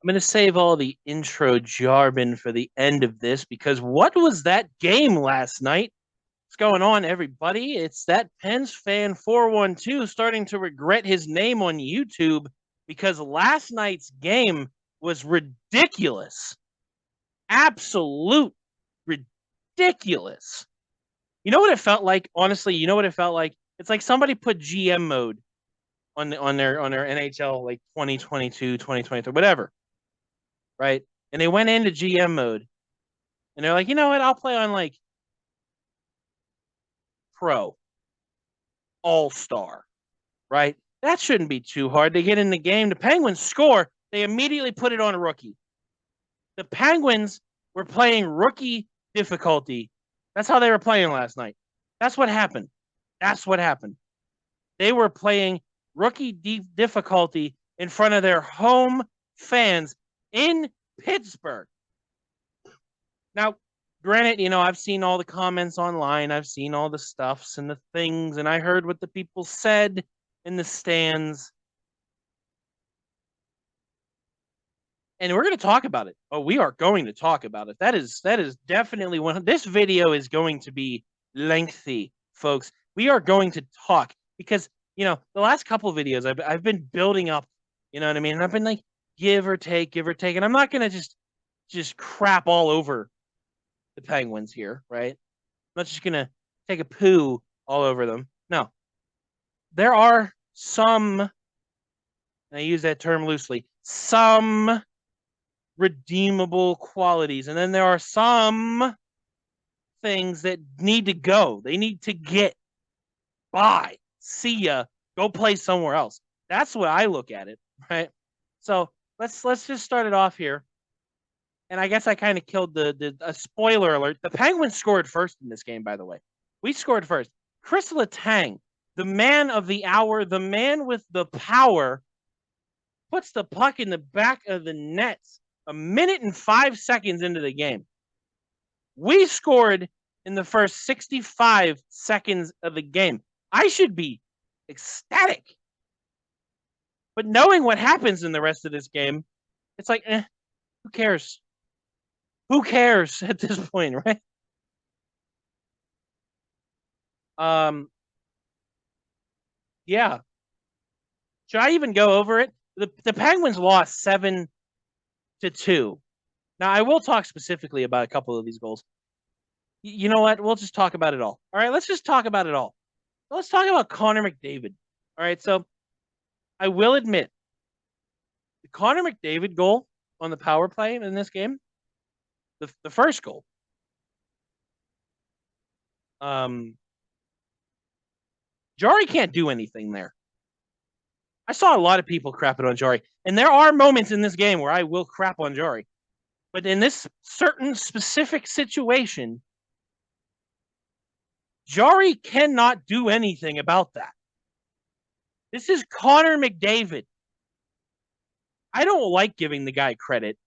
I'm going to save all the intro jargon for the end of this because what was that game last night? What's going on, everybody? It's that Pens fan 412 starting to regret his name on YouTube because last night's game was ridiculous. Absolute ridiculous. You know what it felt like? Honestly, you know what it felt like? It's like somebody put GM mode on their NHL like 2022, 2023, whatever, right? And they went into GM mode and they're like, you know what? I'll play on like pro, all star, right? That shouldn't be too hard to get in the game. The Penguins score. They immediately put it on a rookie. The Penguins were playing rookie difficulty. That's how they were playing last night. That's what happened. That's what happened. They were playing rookie difficulty in front of their home fans in Pittsburgh. Now, granted, I've seen all the comments online. I've seen all the stuffs and the things, and I heard what the people said in the stands. And we're going to talk about it. Oh, we are going to talk about it. That is definitely one. This video is going to be lengthy, folks. We are going to talk because, the last couple of videos I've been building up, you know what I mean? And I've been like, give or take. And I'm not going to just crap all over the Penguins here, right? I'm not just going to take a poo all over them. No. There are some, and I use that term loosely, some redeemable qualities. And then there are some things that need to go. They need to get by. See ya. Go play somewhere else. That's what I look at it, right? So let's just start it off here. And I guess I kind of killed the spoiler alert. The Penguins scored first in this game, by the way. We scored first. Chris Letang, the man of the hour, the man with the power, puts the puck in the back of the nets a minute and 5 seconds into the game. We scored in the first 65 seconds of the game. I should be ecstatic. But knowing what happens in the rest of this game, it's like, who cares? Who cares at this point, right? Yeah. Should I even go over it? The Penguins lost 7-2. Now, I will talk specifically about a couple of these goals. You know what? We'll just talk about it all. All right, let's just talk about it all. Let's talk about Connor McDavid. All right, so I will admit the Connor McDavid goal on the power play in this game, the first goal, Jarry can't do anything there. I saw a lot of people crapping on Jarry, and there are moments in this game where I will crap on Jarry. But in this certain specific situation, Jarry cannot do anything about that. This is Connor McDavid. I don't like giving the guy credit,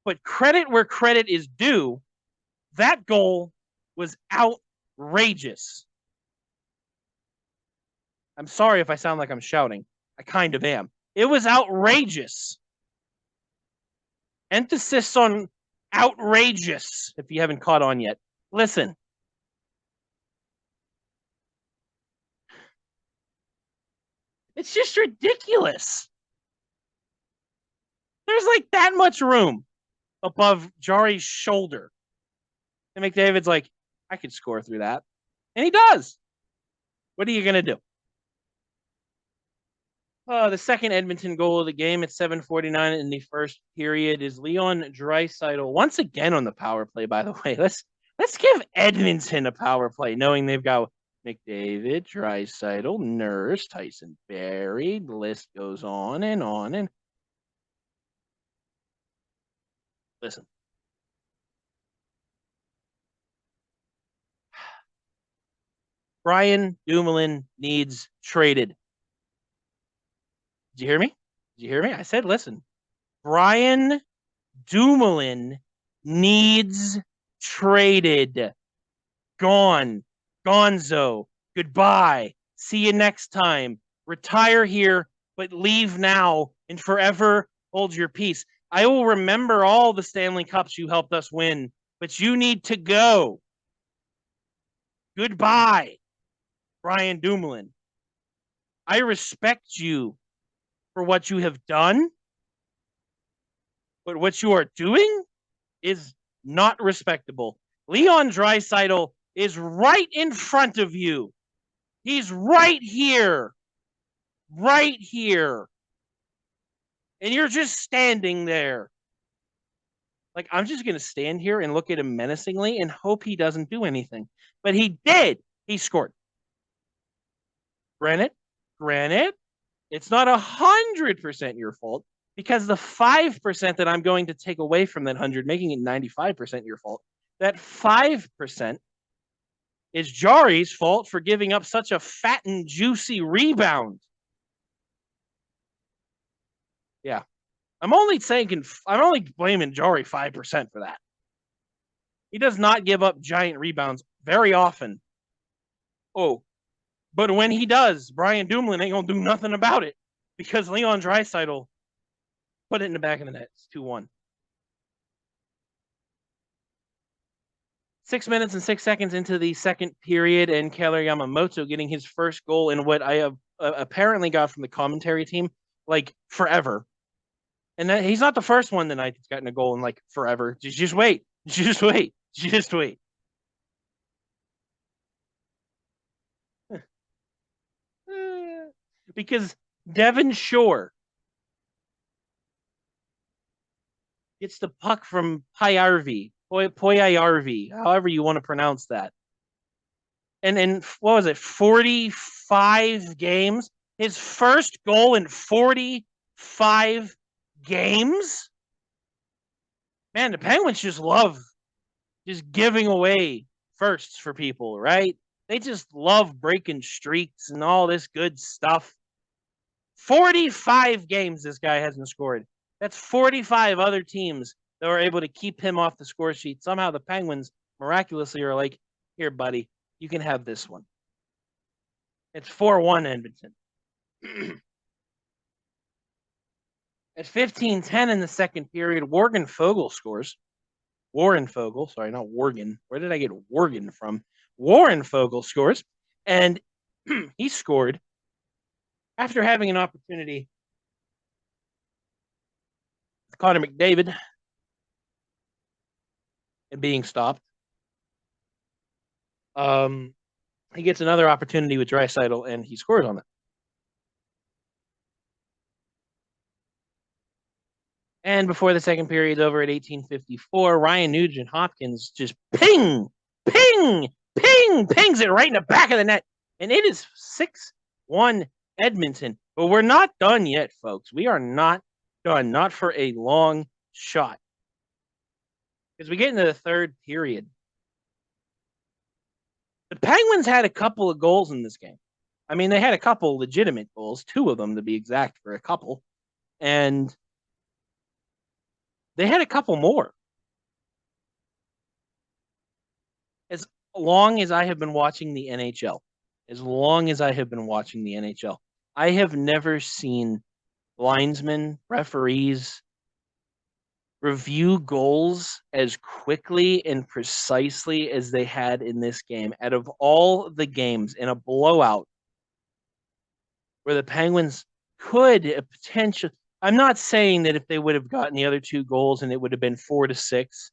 but credit where credit is due. That goal was outrageous. I'm sorry if I sound like I'm shouting. I kind of am. It was outrageous. Emphasis on outrageous, if you haven't caught on yet. Listen. It's just ridiculous. There's like that much room above Jarry's shoulder. And McDavid's like, I could score through that. And he does. What are you going to do? The second Edmonton goal of the game at 7:49 in the first period is Leon Draisaitl once again on the power play. By the way, let's give Edmonton a power play, knowing they've got McDavid, Draisaitl, Nurse, Tyson Barrie. The list goes on and on. And listen, Brian Dumoulin needs traded. Did you hear me? Did you hear me? I said, listen, Brian Dumoulin needs traded. Gone. Gonzo. Goodbye. See you next time. Retire here, but leave now and forever hold your peace. I will remember all the Stanley Cups you helped us win, but you need to go. Goodbye, Brian Dumoulin. I respect you for what you have done, but what you are doing is not respectable. Leon Draisaitl is right in front of you. He's right here. Right here. And you're just standing there. Like, I'm just going to stand here and look at him menacingly and hope he doesn't do anything. But he did. He scored. Granted, it's not 100% your fault, because the 5% that I'm going to take away from that 100, making it 95% your fault, that 5% is Jarry's fault for giving up such a fat and juicy rebound. Yeah. I'm only blaming Jarry 5% for that. He does not give up giant rebounds very often. Oh, but when he does, Brian Dumoulin ain't going to do nothing about it, because Leon Draisaitl put it in the back of the net. It's 2-1. 6 minutes and 6 seconds into the second period, and Kailer Yamamoto getting his first goal in what I have apparently got from the commentary team, like, forever. And that, he's not the first one tonight that's gotten a goal in, like, forever. Just wait. Just wait. Just wait. Because Devin Shore gets the puck from Puyarvi, however you want to pronounce that. And what was it, 45 games? His first goal in 45 games? Man, the Penguins just love just giving away firsts for people, right? They just love breaking streaks and all this good stuff. 45 games this guy hasn't scored. That's 45 other teams that were able to keep him off the score sheet. Somehow the Penguins miraculously are like, here, buddy, you can have this one. It's 4-1 Edmonton. At 15-10 in the second period, Warren Foegele scores. Warren Foegele, sorry, not Worgen. Where did I get Worgen from? Warren Foegele scores, and he scored after having an opportunity with Connor McDavid and being stopped. He gets another opportunity with Draisaitl, and he scores on it. And before the second period's over at 18:54, Ryan Nugent Hopkins just pings it right in the back of the net. And it is 6-1 Edmonton. But we're not done yet, folks. We are not done. Not for a long shot. Because we get into the third period. The Penguins had a couple of goals in this game. I mean, they had a couple legitimate goals, 2 of them to be exact for a couple. And they had a couple more. As long as I have been watching the NHL, I have never seen linesmen, referees review goals as quickly and precisely as they had in this game. Out of all the games in a blowout where the Penguins could potentially, I'm not saying that if they would have gotten the other 2 goals and it would have been 4-6,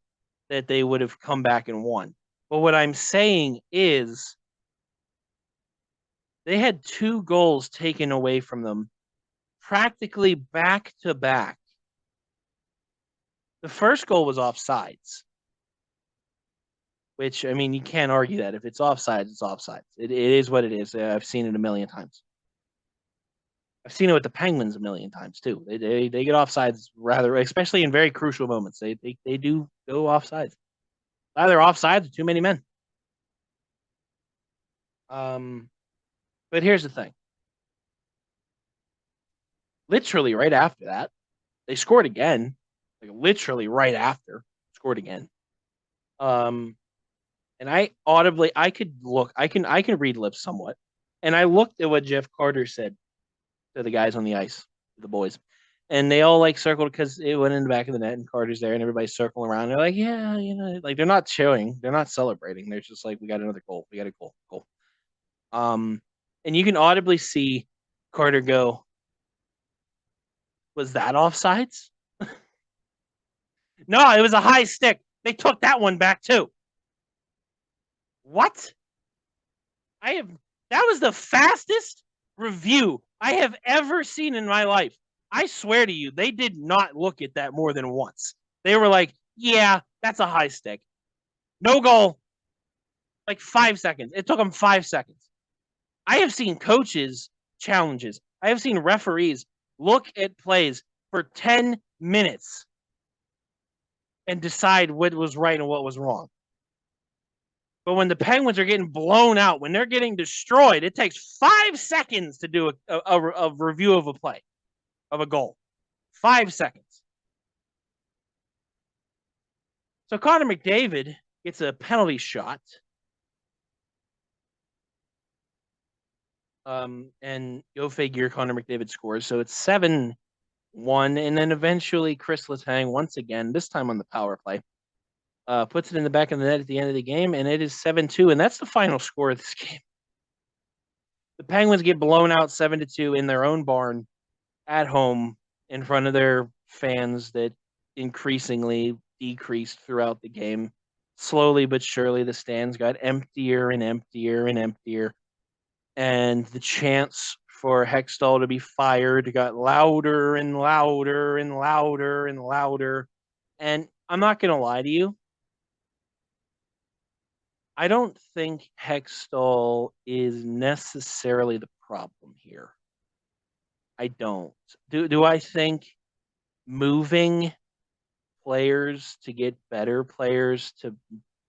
that they would have come back and won. But what I'm saying is they had 2 goals taken away from them practically back to back. The first goal was offsides, which, I mean, you can't argue that. If it's offsides, it's offsides. It is what it is. I've seen it a million times. I've seen it with the Penguins a million times too. They get offsides rather, especially in very crucial moments. They do go offsides. Either offsides or too many men. But here's the thing. Literally right after that, they scored again. Like, literally right after, scored again. And I can read lips somewhat. And I looked at what Jeff Carter said to the guys on the ice, the boys. And they all like circled because it went in the back of the net and Carter's there and everybody's circling around. They're like, yeah, like they're not cheering, they're not celebrating. They're just like, we got another goal. We got a goal. Goal. And you can audibly see Carter go, was that offsides? No, it was a high stick. They took that one back too. What? That was the fastest review I have ever seen in my life. I swear to you, they did not look at that more than once. They were like, yeah, that's a high stick. No goal. Like 5 seconds. It took them 5 seconds. I have seen coaches challenges. I have seen referees look at plays for 10 minutes and decide what was right and what was wrong. But when the Penguins are getting blown out, when they're getting destroyed, it takes 5 seconds to do a review of a play, of a goal. 5 seconds. So Connor McDavid gets a penalty shot. And go figure, Connor McDavid scores. So it's 7-1. And then eventually Chris Letang, once again, this time on the power play, puts it in the back of the net at the end of the game. And it is 7-2. And that's the final score of this game. The Penguins get blown out 7-2 in their own barn at home in front of their fans that increasingly decreased throughout the game. Slowly but surely, the stands got emptier and emptier and emptier. And the chants for Hextall to be fired got louder and louder and louder and louder. And I'm not going to lie to you. I don't think Hextall is necessarily the problem here. I don't. Do I think moving players to get better players to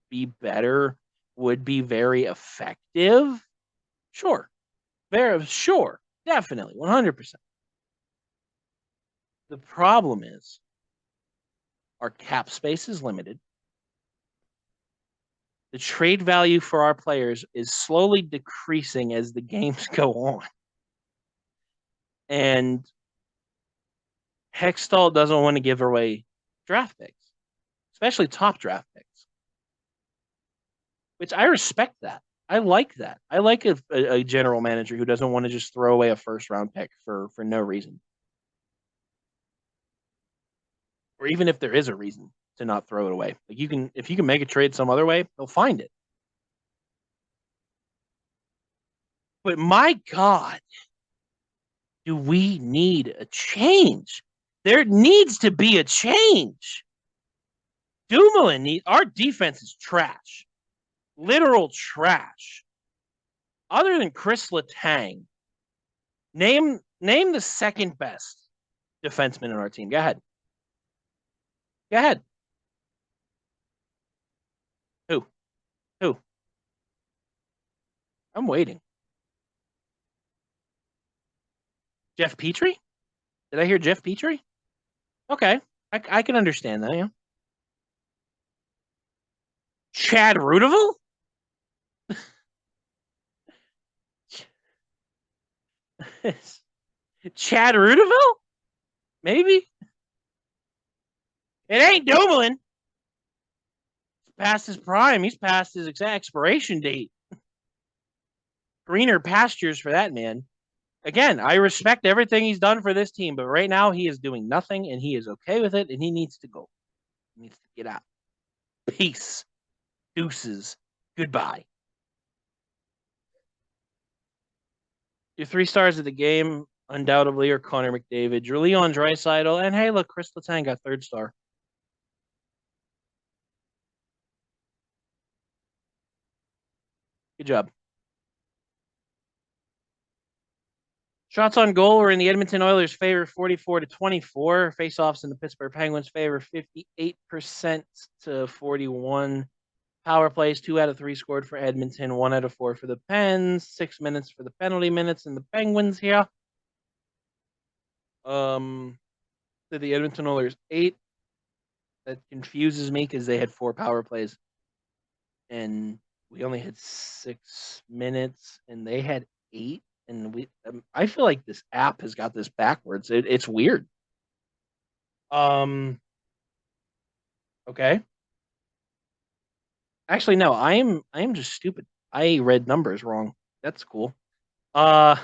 be better would be very effective? Sure. Very sure. Definitely. 100%. The problem is our cap space is limited. The trade value for our players is slowly decreasing as the games go on. And Hextall doesn't want to give away draft picks, especially top draft picks, which I respect that. I like that. I like a general manager who doesn't want to just throw away a first round pick for no reason. Or even if there is a reason to not throw it away. Like if you can make a trade some other way, they'll find it. But my God, do we need a change? There needs to be a change. Dumoulin our defense is trash. Literal trash. Other than Chris Letang, name the second best defenseman on our team. Go ahead. Go ahead. Who? Who? I'm waiting. Jeff Petrie? Did I hear Jeff Petrie? Okay. I can understand that, yeah. Chad Rudeville? Chad Rudeville? Maybe? It ain't Dumoulin. He's past his prime. He's past his expiration date. Greener pastures for that man. Again, I respect everything he's done for this team, but right now he is doing nothing and he is okay with it and he needs to go. He needs to get out. Peace. Deuces. Goodbye. Your 3 stars of the game undoubtedly are Connor McDavid, Leon Draisaitl, and hey, look, Chris Letang got 3rd star. Good job. Shots on goal were in the Edmonton Oilers' favor, 44-24. Faceoffs in the Pittsburgh Penguins' favor, 58% to 41. Power plays, 2 out of 3 scored for Edmonton, 1 out of 4 for the Pens, 6 minutes for the penalty minutes in the Penguins here. To the Edmonton Oilers, 8. That confuses me because they had 4 power plays. And we only had 6 minutes, and they had 8. And I feel like this app has got this backwards. It's weird. Okay. Actually, no, I am just stupid. I read numbers wrong. That's cool. Uh,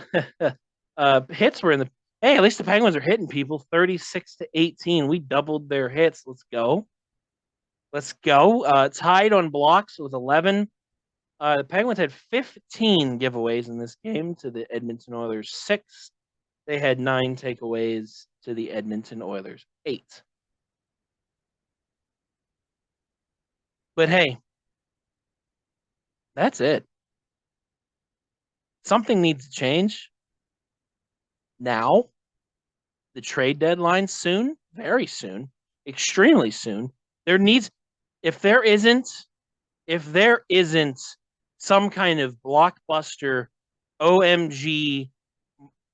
hits were in the. Hey, at least the Penguins are hitting people 36-18. We doubled their hits. Let's go. Let's go. Tied on blocks with 11. The Penguins had 15 giveaways in this game to the Edmonton Oilers 6. They had 9 takeaways to the Edmonton Oilers 8. But hey, that's it. Something needs to change now. The trade deadline soon, very soon, extremely soon. There needs if there isn't if there isn't some kind of blockbuster OMG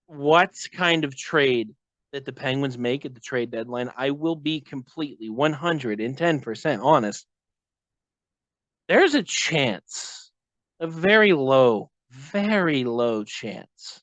what kind of trade that the Penguins make at the trade deadline, I will be completely 110% honest. There's a chance, a very low chance.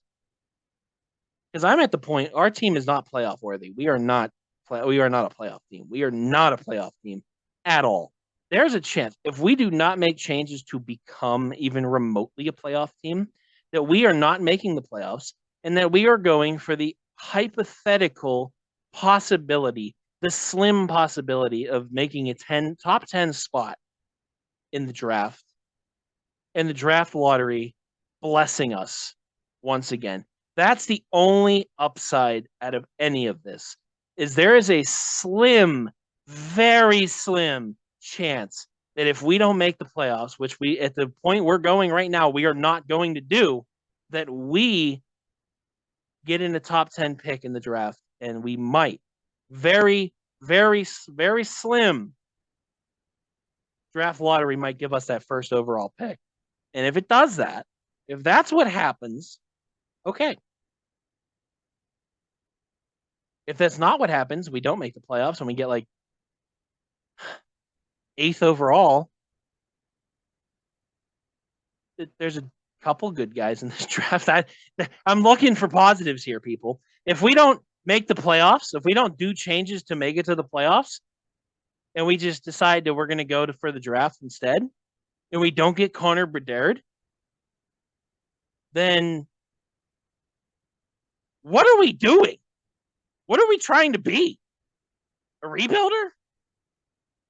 Because I'm at the point, our team is not playoff worthy. We are not a playoff team. We are not a playoff team at all. There's a chance if we do not make changes to become even remotely a playoff team, that we are not making the playoffs and that we are going for the hypothetical possibility, the slim possibility of making a top 10 spot in the draft and the draft lottery blessing us once again. That's the only upside out of any of this. Is there is a slim, very slim chance that if we don't make the playoffs, which we at the point we're going right now, we are not going to do, that we get in the top 10 pick in the draft and we might very, very, very slim draft lottery might give us that first overall pick. And if it does that, if that's what happens, okay. If that's not what happens, we don't make the playoffs and we get like 8th overall. There's a couple good guys in this draft. I'm looking for positives here, people. If we don't make the playoffs, if we don't do changes to make it to the playoffs, and we just decide that we're going to go for the draft instead, and we don't get Connor Bedard, then what are we doing? What are we trying to be? A rebuilder?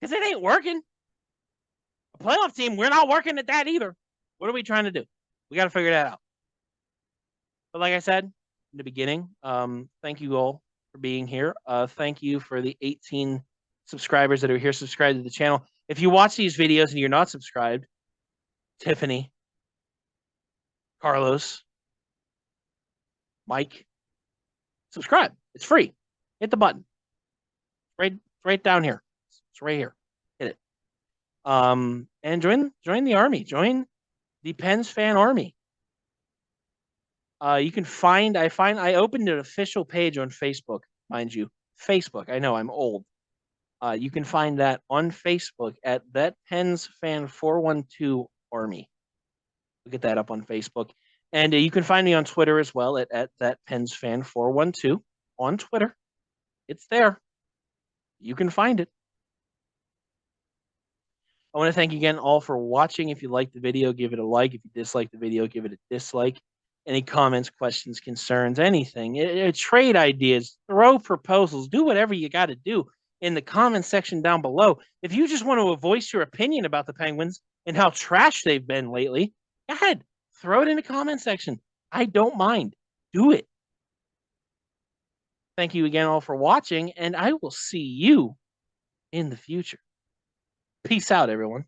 Because it ain't working. A playoff team, we're not working at that either. What are we trying to do? We got to figure that out. But like I said in the beginning, thank you all for being here. Thank you for the 18 subscribers that are here subscribed to the channel. If you watch these videos and you're not subscribed, Tiffany, Carlos, Mike, subscribe. It's free. Hit the button. Right down here. It's right here. Hit it. And join the army. Join the Pens fan army. You can I opened an official page on Facebook, mind you. Facebook. I know I'm old. You can find that on Facebook at That Pens Fan 412 Army. We'll get that up on Facebook. And you can find me on Twitter as well at That Pens Fan 412 on Twitter. It's there. You can find it. I want to thank you again all for watching. If you liked the video, give it a like. If you dislike the video, give it a dislike. Any comments, questions, concerns, anything, trade ideas, throw proposals, do whatever you got to do in the comment section down below. If you just want to voice your opinion about the Penguins and how trash they've been lately, go ahead, throw it in the comment section. I don't mind. Do it. Thank you again all for watching, and I will see you in the future. Peace out, everyone.